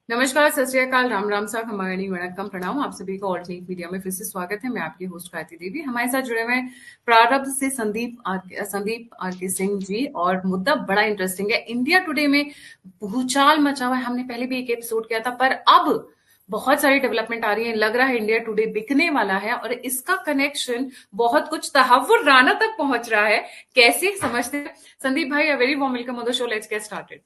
नमस्कार, सत श्री अकाल, राम राम सा, खमागणी वणक्कम, प्रणाम। आप सभी का ऑल्टरनेट मीडिया में फिर से स्वागत है। मैं आपकी होस्ट कारती देवी। हमारे साथ जुड़े हुए हैं प्रारब्ध से संदीप आर के सिंह जी। और मुद्दा बड़ा इंटरेस्टिंग है। इंडिया टुडे में भूचाल मचा हुआ है। हमने पहले भी एक एपिसोड किया था, पर अब बहुत सारी डेवलपमेंट आ रही है। लग रहा है इंडिया टुडे बिकने वाला है और इसका कनेक्शन बहुत कुछ तहव्वुर राना तक पहुंच रहा है। कैसे समझते हैं संदीप भाई? A very warm welcome on the show. Let's get started.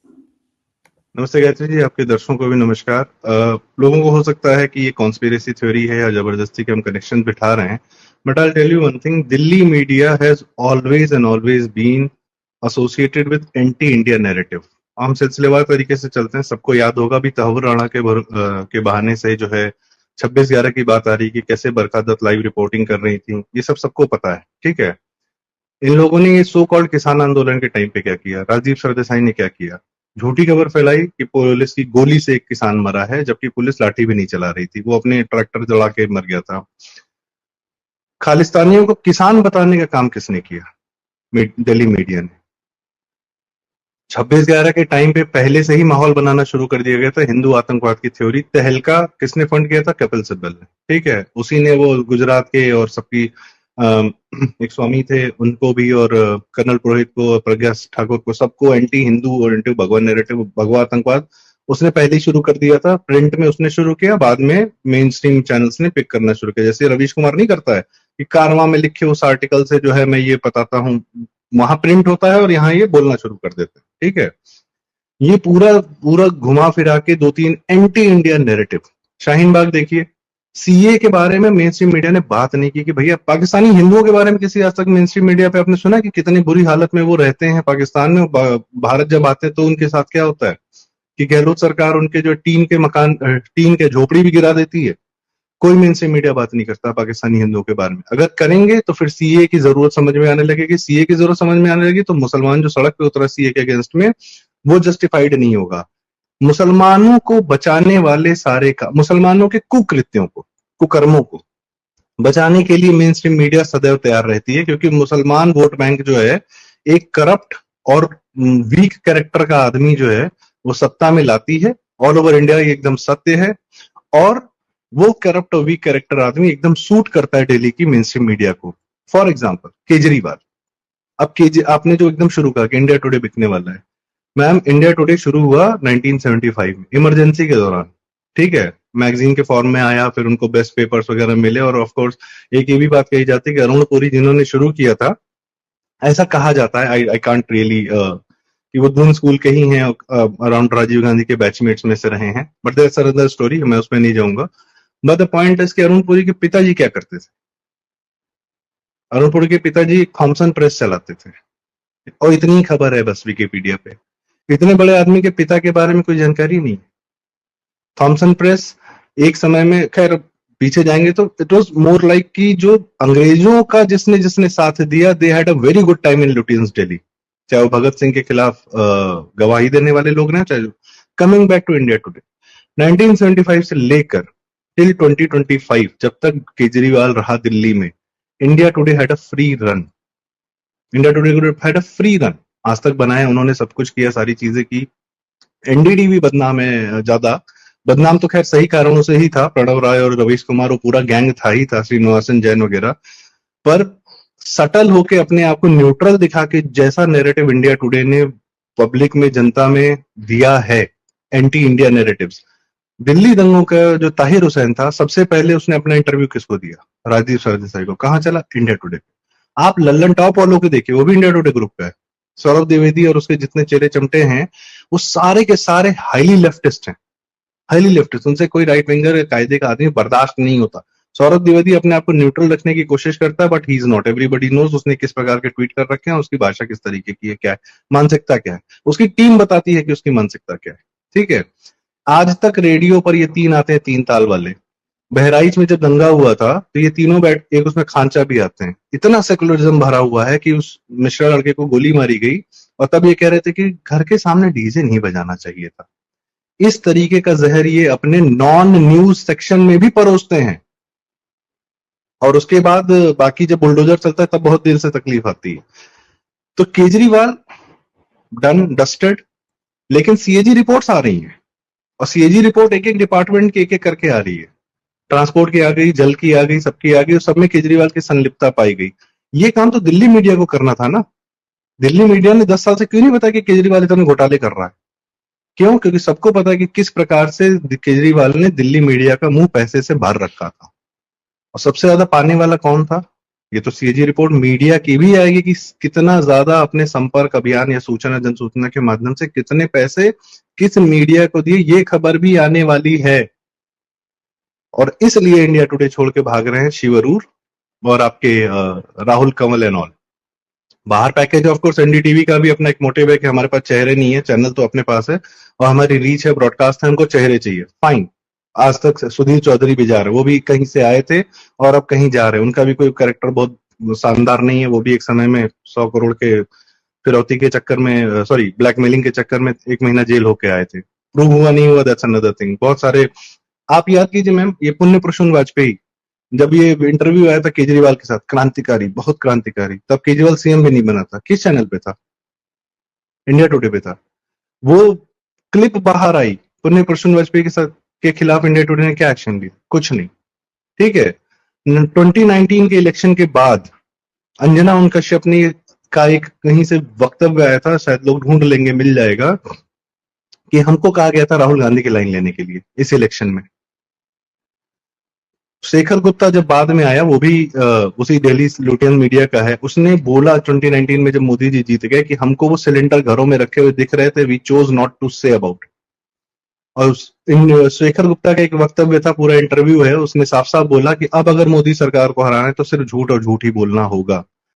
नमस्ते गायत्री जी, आपके दर्शकों को भी नमस्कार। लोगों को हो सकता है कि ये कॉन्स्पिरेसी थ्योरी है या जबरदस्ती के हम कनेक्शन बिठा रहे हैं, but I tell you one thing, Delhi media has always and always been associated with anti India narrative. हम सिलसिलेवार तरीके से चलते हैं। सबको याद होगा भी तहव्वुर राणा के बहाने से जो है 26/11 की बात आ रही कि कैसे बरखा दत्त लाइव रिपोर्टिंग कर रही थी। ये सब सबको पता है, ठीक है। इन लोगों ने ये सो कॉल्ड किसान आंदोलन के टाइम पे क्या किया, राजीव सरदेसाई ने क्या किया, झूठी खबर फैलाई कि पुलिस की गोली से एक किसान मरा है, जबकि पुलिस लाठी भी नहीं चला रही थी, वो अपने ट्रैक्टर जला के मर गया था। खालिस्तानियों को किसान बताने का काम किसने किया? दिल्ली मीडिया ने। 26/11 के टाइम पे पहले से ही माहौल बनाना शुरू कर दिया गया था। हिंदू आतंकवाद की थ्योरी तहलका किसने फंड किया था? कपिल सिब्बल ने, ठीक है। उसी ने वो गुजरात के और सबकी एक स्वामी थे उनको भी, और कर्नल पुरोहित को, प्रज्ञा ठाकुर को, सबको एंटी हिंदू और एंटी भगवान नैरेटिव, भगवा आतंकवाद उसने पहले ही शुरू कर दिया था। प्रिंट में उसने शुरू किया, बाद में मेन स्ट्रीम चैनल्स ने पिक करना शुरू किया। जैसे रवीश कुमार नहीं करता है कि कारवां में लिखे उस आर्टिकल से जो है मैं ये बताता हूँ, वहां प्रिंट होता है और यहाँ ये बोलना शुरू कर देते हैं, ठीक है। ये पूरा पूरा घुमा फिरा के 2-3 anti Indian narrative. Shaheen Bagh देखिए, सीए के बारे में मेन स्ट्रीम मीडिया ने बात नहीं की कि भैया पाकिस्तानी हिंदुओं के बारे में किसी आज तक मेन स्ट्रीम मीडिया पे आपने सुना कि कितनी बुरी हालत में वो रहते हैं पाकिस्तान में। भारत जब आते हैं तो उनके साथ क्या होता है कि गहलोत सरकार उनके जो टीन के झोपड़ी भी गिरा देती है। कोई मेन स्ट्रीम मीडिया बात नहीं करता पाकिस्तानी हिंदुओं के बारे में। अगर करेंगे तो फिर सीए की जरूरत समझ में आने लगेगी। सीए की जरूरत समझ में आने लगी तो मुसलमान जो सड़क पे उतरा सीए के अगेंस्ट में, वो जस्टिफाइड नहीं होगा। मुसलमानों को बचाने वाले सारे का, मुसलमानों के कुकृत्यों को, कुकर्मों को बचाने के लिए मेन स्ट्रीम मीडिया सदैव तैयार रहती है, क्योंकि मुसलमान वोट बैंक जो है एक करप्ट और वीक कैरेक्टर का आदमी जो है वो सत्ता में लाती है। ऑल ओवर इंडिया ये एकदम सत्य है। और वो करप्ट और वीक कैरेक्टर आदमी एकदम सूट करता है दिल्ली की मेन स्ट्रीम मीडिया को। For example Kejriwal. अब आपने जो एकदम शुरू कहा कि इंडिया टुडे बिकने वाला है, मैम इंडिया टुडे शुरू हुआ 1975 में इमरजेंसी के दौरान, ठीक है। मैगजीन के फॉर्म में आया, फिर उनको बेस्ट पेपर्स वगैरह मिले, और ऑफ कोर्स एक ये भी बात कही जाती है कि अरुण पुरी जिन्होंने शुरू किया था, ऐसा कहा जाता है, आई कांट रियली, कि वो दून स्कूल के ही हैं, अराउंड राजीव गांधी के बैचमेट्स में से रहे हैं, बट दैट्स अनदर स्टोरी, मैं उसमें नहीं जाऊंगा। बट द पॉइंट इज कि अरुण पुरी के पिताजी क्या करते थे? अरुण पुरी के पिताजी थॉमसन प्रेस चलाते थे, और इतनी ही खबर है बस विकिपीडिया पे। इतने बड़े आदमी के पिता के बारे में कोई जानकारी नहीं। थॉमसन प्रेस एक समय में, खैर पीछे जाएंगे तो इट वाज मोर लाइक कि जो अंग्रेजों का जिसने जिसने साथ दिया, they had a very good time in Lutyens Delhi. चाहे वो भगत सिंह के खिलाफ गवाही देने वाले लोग ना, चाहे। Coming back to India Today, 1975 से लेकर टिल 2025, जब तक केजरीवाल रहा दिल्ली में, India today had a free run. India today had a free run. आज तक बनाया उन्होंने, सब कुछ किया, सारी चीजें की। एनडीडी भी बदनाम है ज्यादा। बदनाम तो खैर सही कारणों से ही था, प्रणव राय और रवीश कुमार, वो पूरा गैंग था ही था, श्रीनिवासन जैन वगैरह। पर सटल होके अपने आप को न्यूट्रल दिखा के जैसा नैरेटिव इंडिया टुडे ने पब्लिक में, जनता में दिया है, एंटी इंडिया नैरेटिव्स। दिल्ली दंगों का जो ताहिर हुसैन था, सबसे पहले उसने अपना इंटरव्यू किसको दिया? राजीव सरदेसाई को। कहां चला? India today. आप लल्लन टॉप वालों को देखिए, वो भी इंडिया टुडे ग्रुप का है। सौरभ द्विवेदी और उसके जितने चेले चमटे हैं, वो सारे के सारे हाईली लेफ्टिस्ट हैं। हाईली लेफ्टिस्ट, उनसे कोई राइट विंगर या कायदे का आदमी बर्दाश्त नहीं होता। सौरभ द्विवेदी अपने आप को न्यूट्रल रखने की कोशिश करता है, but he is not. Everybody knows उसने किस प्रकार के ट्वीट कर रखे हैं, उसकी भाषा किस तरीके की है, क्या है, मानसिकता क्या है। उसकी टीम बताती है कि उसकी मानसिकता क्या है, ठीक है। आज तक रेडियो पर ये तीन आते हैं, तीन ताल वाले। बहराइच में जब दंगा हुआ था तो ये तीनों बैठ, एक उसमें खांचा भी आते हैं। इतना सेकुलरिज्म भरा हुआ है कि उस मिश्रा लड़के को गोली मारी गई, और तब ये कह रहे थे कि घर के सामने डीजे नहीं बजाना चाहिए था। इस तरीके का जहर ये अपने नॉन न्यूज सेक्शन में भी परोसते हैं। और उसके बाद बाकी जब बुलडोजर चलता है तब बहुत देर से तकलीफ आती है। तो केजरीवाल डन डस्टेड, लेकिन सीएजी रिपोर्ट्स आ रही हैं। और सीएजी रिपोर्ट एक एक डिपार्टमेंट की एक एक करके आ रही है, ट्रांसपोर्ट की आ गई, जल की आ गई, सबकी आ गई, और सब में केजरीवाल की संलिप्तता पाई गई। ये काम तो दिल्ली मीडिया को करना था ना। दिल्ली मीडिया ने 10 साल से क्यों नहीं बताया कि केजरीवाल इतने घोटाले कर रहा है? क्यों? क्योंकि सबको पता है कि किस प्रकार से केजरीवाल ने दिल्ली मीडिया का मुंह पैसे से भर रखा था। और सबसे ज्यादा पाने वाला कौन था? ये तो सीएजी रिपोर्ट मीडिया की भी आएगी कि कितना ज्यादा अपने संपर्क अभियान या सूचना जनसूचना के माध्यम से कितने पैसे किस मीडिया को दिए, ये खबर भी आने वाली है। और इसलिए इंडिया टुडे छोड़ के भाग रहे हैं शिवरूर और आपके राहुल कंवल एंड ऑल। बाहर पैकेज ऑफ कोर्स एनडीटीवी का भी अपना एक मोटिव है कि हमारे पास चेहरे नहीं है, चैनल तो अपने पास है और हमारी रीच है, ब्रॉडकास्ट है, उनको चेहरे चाहिए, फाइन। आज तक सुधीर चौधरी भी जा रहे हैं, वो भी कहीं से आए थे और अब कहीं जा रहे हैं, उनका भी कोई कैरेक्टर बहुत शानदार नहीं है, वो भी एक समय में 100 करोड़ के फिरौती के चक्कर में, सॉरी ब्लैकमेलिंग के चक्कर में 1 महीना जेल होके आए थे। प्रूव हुआ नहीं हुआ, दैट्स अनदर थिंग। बहुत सारे आप याद कीजिए मैम, ये पुण्य प्रसून वाजपेयी, जब ये इंटरव्यू आया था केजरीवाल के साथ, क्रांतिकारी, बहुत क्रांतिकारी, तब केजरीवाल सीएम भी नहीं बना था, किस चैनल पे था? इंडिया टुडे पे था। वो क्लिप बाहर आई पुण्य प्रसून वाजपेयी के साथ के खिलाफ, इंडिया टुडे ने क्या एक्शन लिया? कुछ नहीं। ठीक है। 2019 के इलेक्शन के बाद अंजना ओम कश्यप ने का एक कहीं से वक्तव्य आया था, शायद लोग ढूंढ लेंगे, मिल जाएगा, कि हमको कहा गया था राहुल गांधी की लाइन लेने के लिए इस इलेक्शन में। शेखर गुप्ता जब बाद में आया, वो भी उसी दिल्ली लुटियन मीडिया का है, उसने बोला 2019 में जब मोदी जी जीत गए कि हमको वो सिलेंडर घरों में रखे हुए दिख रहे थे, we chose not to say about. और शेखर गुप्ता का एक वक्तव्य था, पूरा इंटरव्यू है, उसने साफ साफ बोला कि अब अगर मोदी सरकार को हराना है तो सिर्फ झूठ और झूठ ही बोलना होगा।